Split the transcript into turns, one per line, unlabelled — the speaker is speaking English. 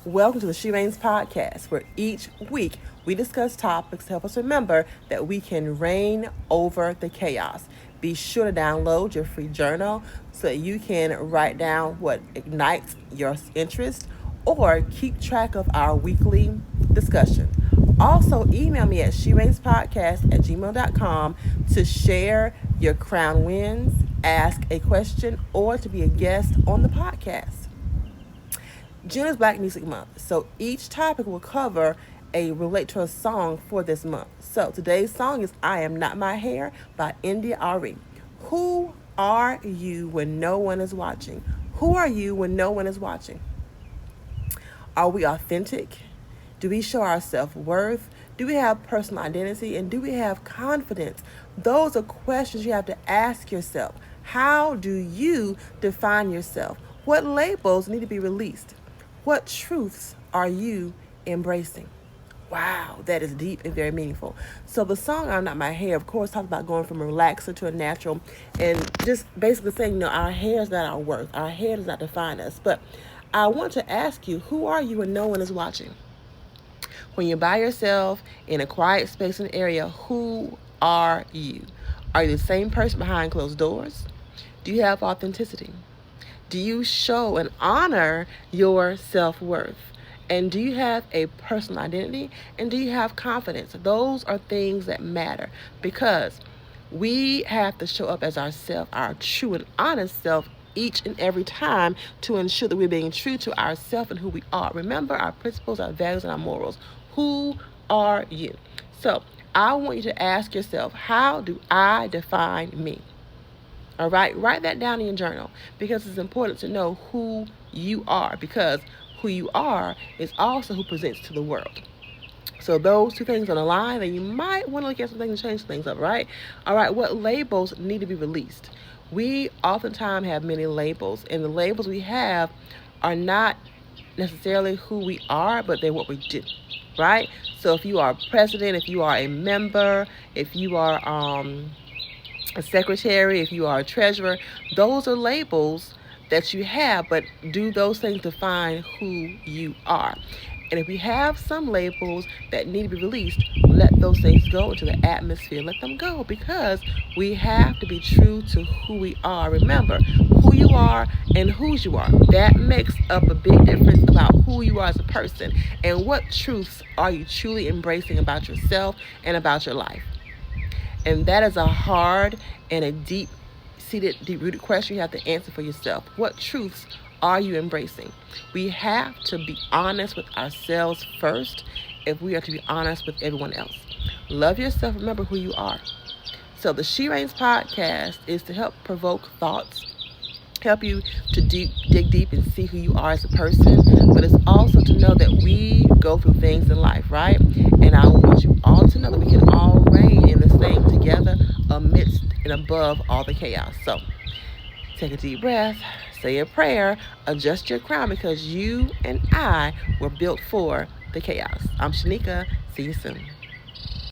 Welcome to the She Reigns podcast, where each week we discuss topics to help us remember that we can reign over the chaos. Be sure to download your free journal so that you can write down what ignites your interest or keep track of our weekly discussion. Also, email me at shereigns.podcast@gmail.com to share your crown wins, ask a question, or to be a guest on the podcast. June is Black Music Month, so each topic will cover a relate to a song for this month. So today's song is I Am Not My Hair by India Ari. Who are you when no one is watching? Who are you when no one is watching? Are we authentic? Do we show our self-worth? Do we have personal identity? And do we have confidence? Those are questions you have to ask yourself. How do you define yourself? What labels need to be released? What truths are you embracing? Wow, that is deep and very meaningful. So the song I'm Not My Hair, of course, talks about going from a relaxer to a natural and just basically saying, our hair is not our worth. Our hair does not define us. But I want to ask you, who are you when no one is watching? When you're by yourself in a quiet space and area, who are you? Are you the same person behind closed doors? Do you have authenticity? Do you show and honor your self-worth? And do you have a personal identity? And do you have confidence? Those are things that matter because we have to show up as ourselves, our true and honest self, each and every time to ensure that we're being true to ourselves and who we are. Remember our principles, our values, and our morals. Who are you? So I want you to ask yourself, how do I define me? All right, write that down in your journal because it's important to know who you are because who you are is also who presents to the world. So those two things on the line, then you might want to look at some things and change things up, right? All right, what labels need to be released? We oftentimes have many labels, and the labels we have are not necessarily who we are, but they're what we do, right? So if you are president, if you are a member, if you are a secretary, if you are a treasurer, those are labels that you have, but do those things define who you are? And if we have some labels that need to be released, let those things go into the atmosphere. Let them go because we have to be true to who we are. Remember, who you are and whose you are. That makes up a big difference about who you are as a person and what truths are you truly embracing about yourself and about your life. And that is a hard and a deep-seated, deep-rooted question you have to answer for yourself. What truths are you embracing? We have to be honest with ourselves first if we are to be honest with everyone else. Love yourself. Remember who you are. So the She Reigns podcast is to help provoke thoughts, help you to dig deep and see who you are as a person, but it's also to know that we go through things in life, right? And I want you all to know that we can all reign in this thing together amidst and above all the chaos. So take a deep breath, say a prayer, adjust your crown because you and I were built for the chaos. I'm Shanika. See you soon.